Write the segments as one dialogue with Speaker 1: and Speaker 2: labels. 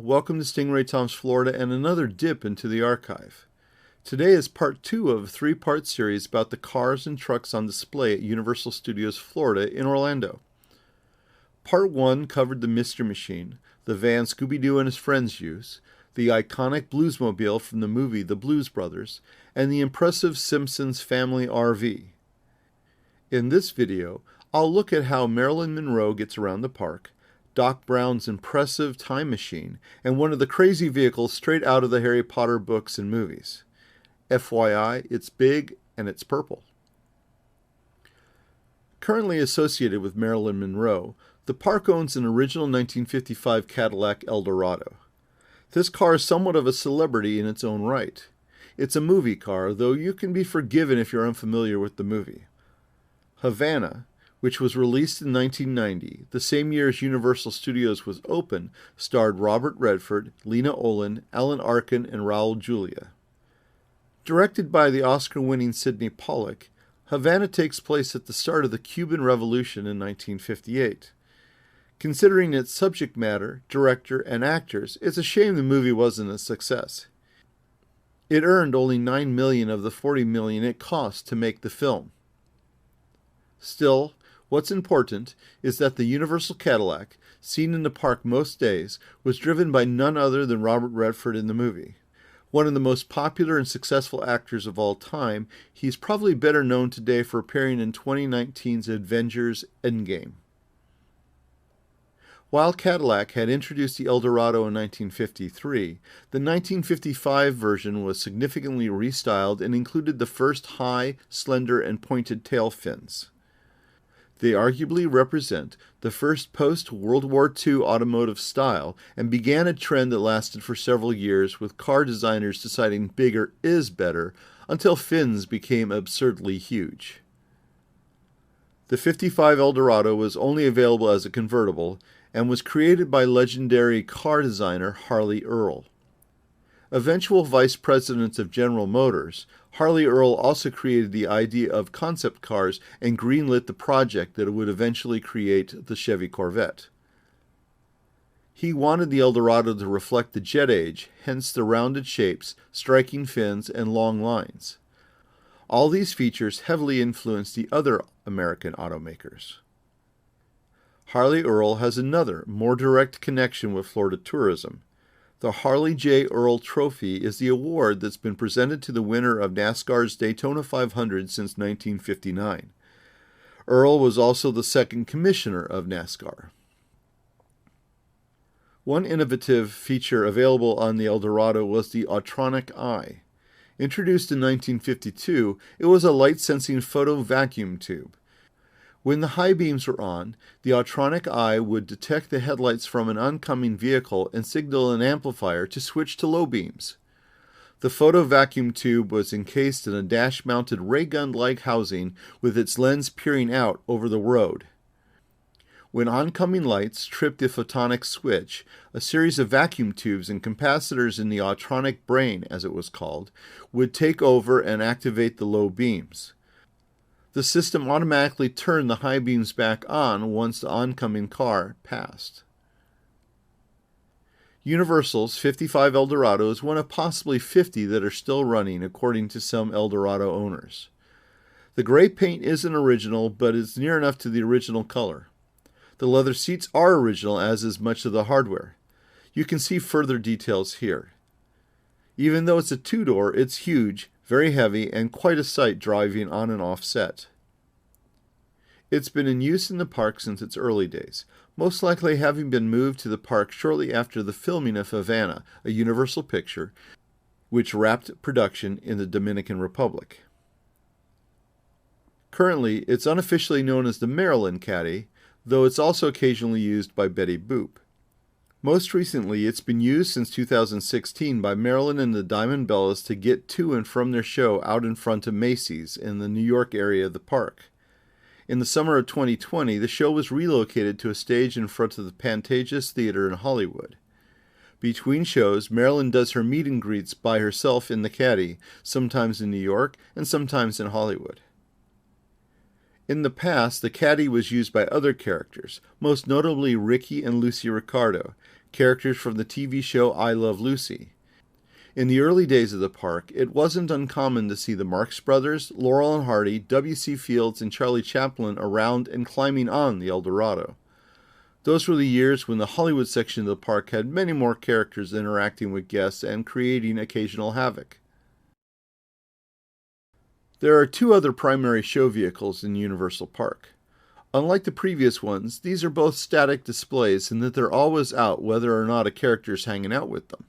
Speaker 1: welcome to Stingray Tom's Florida and another dip into the archive. Today is part 2 of a 3-part series about the cars and trucks on display at Universal Studios Florida in Orlando. Part 1 covered the Mystery Machine, the van Scooby-Doo and his friends use, the iconic Bluesmobile from the movie The Blues Brothers, and the impressive Simpsons family RV. In this video, I'll look at how Marilyn Monroe gets around the park, Doc Brown's impressive time machine, and one of the crazy vehicles straight out of the Harry Potter books and movies. FYI, it's big and it's purple. Currently associated with Marilyn Monroe, the park owns an original 1955 Cadillac Eldorado. This car is somewhat of a celebrity in its own right. It's a movie car, though you can be forgiven if you're unfamiliar with the movie. Havana, which was released in 1990, the same year as Universal Studios was open, starred Robert Redford, Lena Olin, Alan Arkin, and Raul Julia. Directed by the Oscar-winning Sidney Pollack, Havana takes place at the start of the Cuban Revolution in 1958. Considering its subject matter, director, and actors, it's a shame the movie wasn't a success. It earned only $9 million of the $40 million it cost to make the film. Still, what's important is that the Universal Cadillac, seen in the park most days, was driven by none other than Robert Redford in the movie. One of the most popular and successful actors of all time, he's probably better known today for appearing in 2019's Avengers Endgame. While Cadillac had introduced the Eldorado in 1953, the 1955 version was significantly restyled and included the first high, slender, and pointed tail fins. They arguably represent the first post-World War II automotive style and began a trend that lasted for several years, with car designers deciding bigger is better until fins became absurdly huge. The 55 Eldorado was only available as a convertible and was created by legendary car designer Harley Earl. Eventual vice president of General Motors, Harley Earl also created the idea of concept cars and greenlit the project that would eventually create the Chevy Corvette. He wanted the Eldorado to reflect the jet age, hence the rounded shapes, striking fins, and long lines. All these features heavily influenced the other American automakers. Harley Earl has another, more direct connection with Florida tourism. The Harley J. Earl Trophy is the award that's been presented to the winner of NASCAR's Daytona 500 since 1959. Earl was also the second commissioner of NASCAR. One innovative feature available on the Eldorado was the Autronic Eye. Introduced in 1952, it was a light-sensing photo vacuum tube. When the high beams were on, the Autronic Eye would detect the headlights from an oncoming vehicle and signal an amplifier to switch to low beams. The photo vacuum tube was encased in a dash-mounted ray gun-like housing with its lens peering out over the road. When oncoming lights tripped the photonic switch, a series of vacuum tubes and capacitors in the Autronic brain, as it was called, would take over and activate the low beams. The system automatically turned the high beams back on once the oncoming car passed. Universal's 55 Eldorado is one of possibly 50 that are still running, according to some Eldorado owners. The gray paint isn't original, but it's near enough to the original color. The leather seats are original, as is much of the hardware. You can see further details here. Even though it's a two-door, it's huge, very heavy, and quite a sight driving on and off set. It's been in use in the park since its early days, most likely having been moved to the park shortly after the filming of Havana, a Universal picture, which wrapped production in the Dominican Republic. Currently, it's unofficially known as the Marilyn Caddy, though it's also occasionally used by Betty Boop. Most recently, it's been used since 2016 by Marilyn and the Diamond Bellas to get to and from their show out in front of Macy's in the New York area of the park. In the summer of 2020, the show was relocated to a stage in front of the Pantages Theater in Hollywood. Between shows, Marilyn does her meet and greets by herself in the Caddy, sometimes in New York and sometimes in Hollywood. In the past, the Caddy was used by other characters, most notably Ricky and Lucy Ricardo, characters from the TV show I Love Lucy. In the early days of the park, it wasn't uncommon to see the Marx Brothers, Laurel and Hardy, W.C. Fields, and Charlie Chaplin around and climbing on the Eldorado. Those were the years when the Hollywood section of the park had many more characters interacting with guests and creating occasional havoc. There are two other primary show vehicles in Universal Park. Unlike the previous ones, these are both static displays in that they're always out whether or not a character is hanging out with them.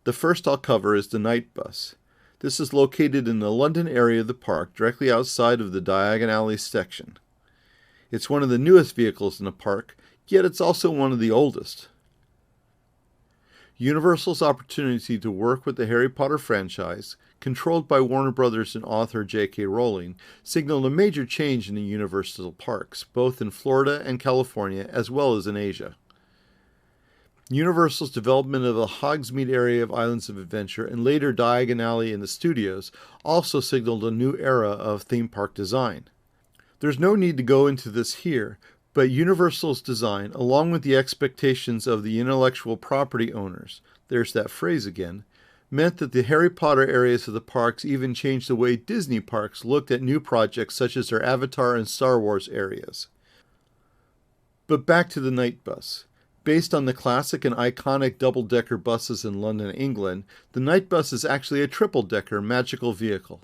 Speaker 1: The first I'll cover is the Night Bus. This is located in the London area of the park, directly outside of the Diagon Alley section. It's one of the newest vehicles in the park, yet it's also one of the oldest. Universal's opportunity to work with the Harry Potter franchise, controlled by Warner Brothers and author J.K. Rowling, signaled a major change in the Universal parks, both in Florida and California, as well as in Asia. Universal's development of the Hogsmeade area of Islands of Adventure and later Diagon Alley in the studios also signaled a new era of theme park design. There's no need to go into this here, but Universal's design, along with the expectations of the intellectual property owners, there's that phrase again, meant that the Harry Potter areas of the parks even changed the way Disney parks looked at new projects such as their Avatar and Star Wars areas. But back to the Night Bus. Based on the classic and iconic double-decker buses in London, England, the Night Bus is actually a triple-decker magical vehicle.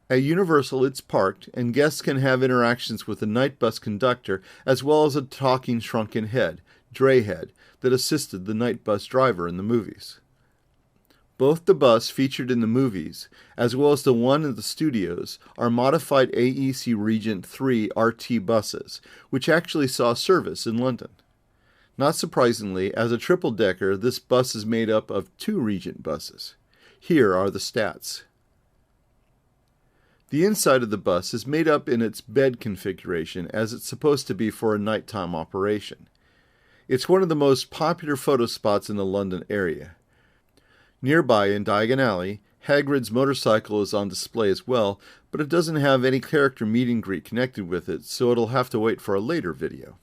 Speaker 1: At Universal, it's parked, and guests can have interactions with the Night Bus conductor as well as a talking shrunken head, Drayhead, that assisted the Night Bus driver in the movies. Both the bus featured in the movies, as well as the one in the studios, are modified AEC Regent 3 RT buses, which actually saw service in London. Not surprisingly, as a triple-decker, this bus is made up of two Regent buses. Here are the stats. The inside of the bus is made up in its bed configuration, as it's supposed to be for a nighttime operation. It's one of the most popular photo spots in the London area. Nearby in Diagon Alley, Hagrid's motorcycle is on display as well, but it doesn't have any character meet and greet connected with it, so it'll have to wait for a later video.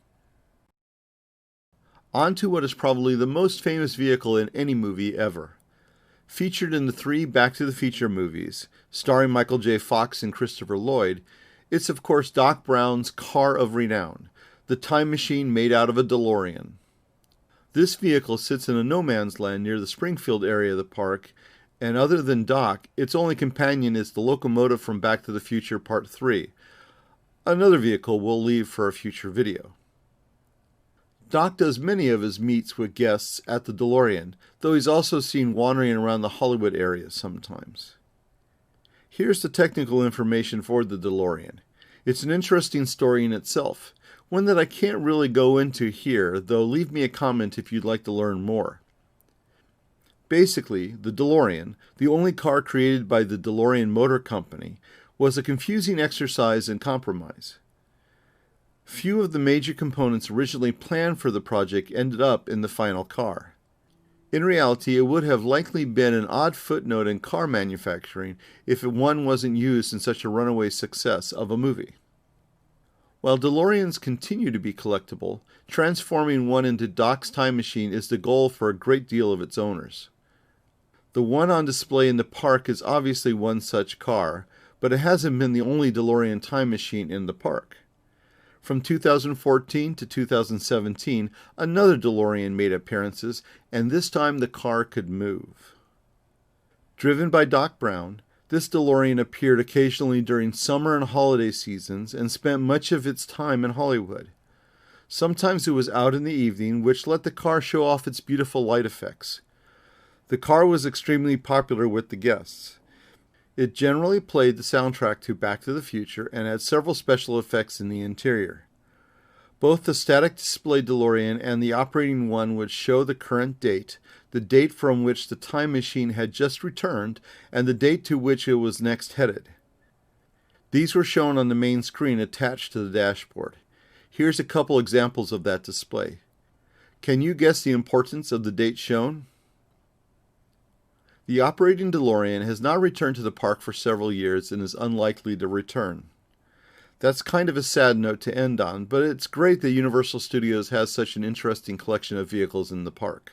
Speaker 1: On to what is probably the most famous vehicle in any movie ever. Featured in the 3 Back to the Future movies, starring Michael J. Fox and Christopher Lloyd, it's of course Doc Brown's car of renown, the time machine made out of a DeLorean. This vehicle sits in a no man's land near the Springfield area of the park, and other than Doc, its only companion is the locomotive from Back to the Future Part 3, another vehicle we'll leave for a future video. Doc does many of his meets with guests at the DeLorean, though he's also seen wandering around the Hollywood area sometimes. Here's the technical information for the DeLorean. It's an interesting story in itself, one that I can't really go into here, though leave me a comment if you'd like to learn more. Basically, the DeLorean, the only car created by the DeLorean Motor Company, was a confusing exercise in compromise. Few of the major components originally planned for the project ended up in the final car. In reality, it would have likely been an odd footnote in car manufacturing if one wasn't used in such a runaway success of a movie. While DeLoreans continue to be collectible, transforming one into Doc's time machine is the goal for a great deal of its owners. The one on display in the park is obviously one such car, but it hasn't been the only DeLorean time machine in the park. From 2014 to 2017, another DeLorean made appearances, and this time the car could move. Driven by Doc Brown, this DeLorean appeared occasionally during summer and holiday seasons and spent much of its time in Hollywood. Sometimes it was out in the evening, which let the car show off its beautiful light effects. The car was extremely popular with the guests. It generally played the soundtrack to Back to the Future and had several special effects in the interior. Both the static display DeLorean and the operating one would show the current date, the date from which the time machine had just returned, and the date to which it was next headed. These were shown on the main screen attached to the dashboard. Here's a couple examples of that display. Can you guess the importance of the date shown? The operating DeLorean has not returned to the park for several years and is unlikely to return. That's kind of a sad note to end on, but it's great that Universal Studios has such an interesting collection of vehicles in the park.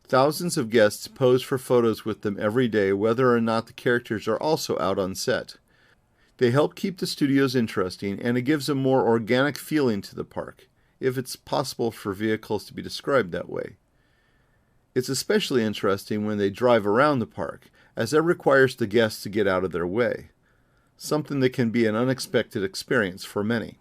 Speaker 1: Thousands of guests pose for photos with them every day, whether or not the characters are also out on set. They help keep the studios interesting, and it gives a more organic feeling to the park, if it's possible for vehicles to be described that way. It's especially interesting when they drive around the park, as that requires the guests to get out of their way, something that can be an unexpected experience for many.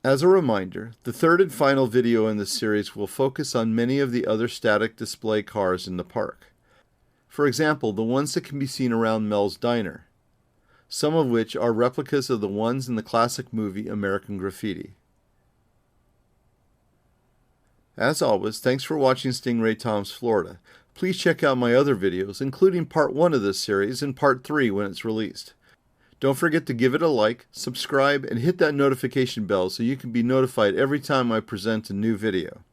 Speaker 1: As a reminder, the third and final video in this series will focus on many of the other static display cars in the park. For example, the ones that can be seen around Mel's Diner, some of which are replicas of the ones in the classic movie American Graffiti. As always, thanks for watching Stingray Tom's Florida. Please check out my other videos, including part 1 of this series and part 3 when it's released. Don't forget to give it a like, subscribe, and hit that notification bell so you can be notified every time I present a new video.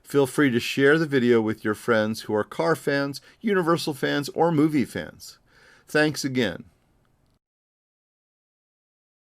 Speaker 1: Feel free to share the video with your friends who are car fans, Universal fans, or movie fans. Thanks again.